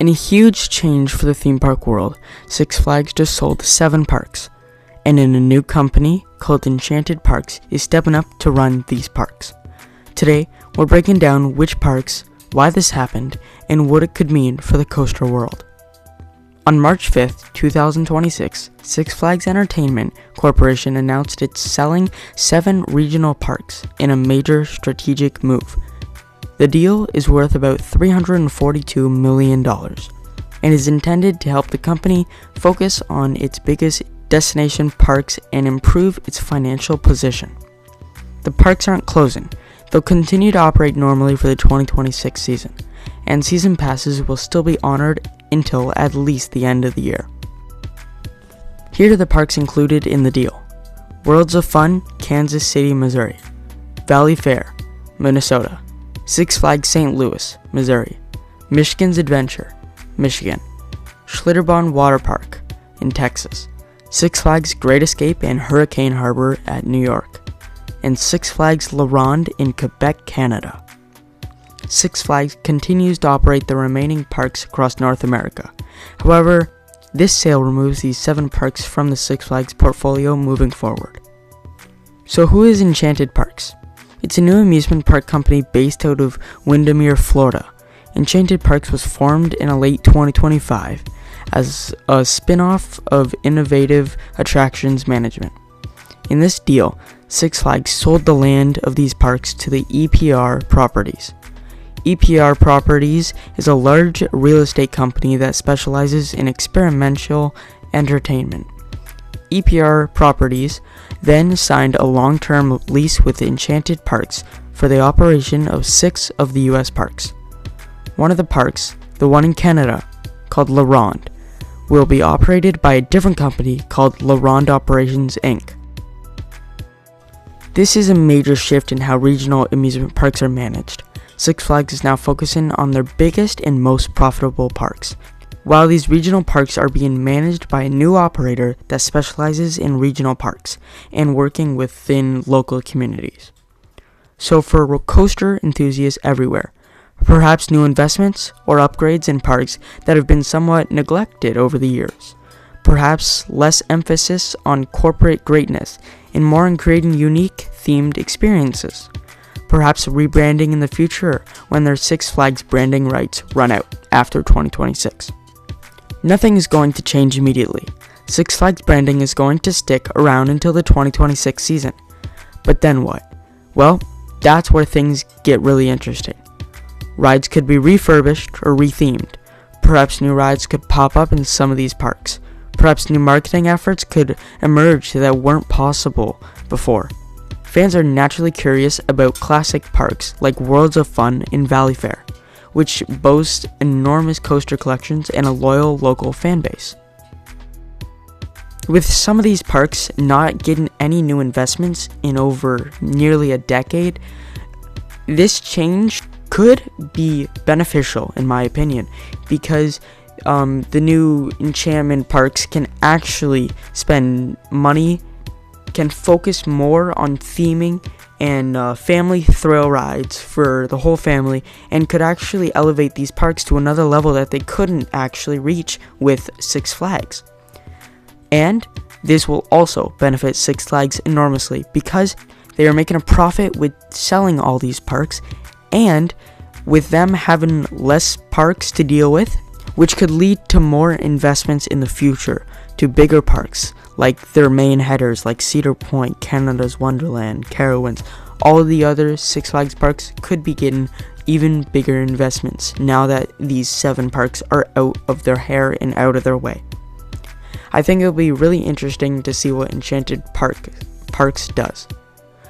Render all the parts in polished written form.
In a huge change for the theme park world, Six Flags just sold 7 parks, and in a new company called Enchanted Parks is stepping up to run these parks. Today, we're breaking down which parks, why this happened, and what it could mean for the coaster world. On March 5th, 2026, Six Flags Entertainment Corporation announced it's selling 7 regional parks in a major strategic move. The deal is worth about $342 million and is intended to help the company focus on its biggest destination parks and improve its financial position. The parks aren't closing. They'll continue to operate normally for the 2026 season, and season passes will still be honored until at least the end of the year. Here are the parks included in the deal: Worlds of Fun, Kansas City, Missouri; Valley Fair, Minnesota; Six Flags St. Louis, Missouri; Michigan's Adventure, Michigan; Schlitterbahn Water Park in Texas; Six Flags Great Escape and Hurricane Harbor at New York; and Six Flags La Ronde in Quebec, Canada. Six Flags continues to operate the remaining parks across North America. However, this sale removes these 7 parks from the Six Flags portfolio moving forward. So who is Enchanted Parks? It's a new amusement park company based out of Windermere, Florida. Enchanted Parks was formed in late 2025 as a spin-off of Innovative Attractions Management. In this deal, Six Flags sold the land of these parks to the EPR Properties. EPR Properties is a large real estate company that specializes in experiential entertainment. EPR Properties then signed a long-term lease with Enchanted Parks for the operation of 6 of the US parks. One of the parks, the one in Canada, called La Ronde, will be operated by a different company called La Ronde Operations Inc. This is a major shift in how regional amusement parks are managed. Six Flags is now focusing on their biggest and most profitable parks, while these regional parks are being managed by a new operator that specializes in regional parks and working within local communities. So for coaster enthusiasts everywhere, perhaps new investments or upgrades in parks that have been somewhat neglected over the years, perhaps less emphasis on corporate greatness and more on creating unique themed experiences, perhaps rebranding in the future when their Six Flags branding rights run out after 2026. Nothing is going to change immediately. Six Flags branding is going to stick around until the 2026 season. But then what? Well, that's where things get really interesting. Rides could be refurbished or rethemed. Perhaps new rides could pop up in some of these parks. Perhaps new marketing efforts could emerge that weren't possible before. Fans are naturally curious about classic parks like Worlds of Fun and Valley Fair, which boast enormous coaster collections and a loyal local fan base. With some of these parks not getting any new investments in over nearly a decade, this change could be beneficial in my opinion, because the new enchantment parks can actually spend money, can focus more on theming and family thrill rides for the whole family, and could actually elevate these parks to another level that they couldn't actually reach with Six Flags. And this will also benefit Six Flags enormously because they are making a profit with selling all these parks, and with them having less parks to deal with, which could lead to more investments in the future to bigger parks like their main headers like Cedar Point, Canada's Wonderland, Carowinds. All of the other Six Flags parks could be getting even bigger investments now that these 7 parks are out of their hair and out of their way. I think it'll be really interesting to see what Enchanted Parks does.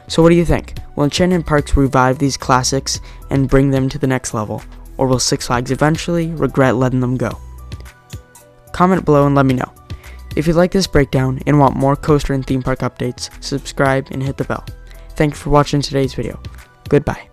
So what do you think? Will Enchanted Parks revive these classics and bring them to the next level? Or will Six Flags eventually regret letting them go? Comment below and let me know. If you like this breakdown and want more coaster and theme park updates, subscribe and hit the bell. Thank you for watching today's video. Goodbye.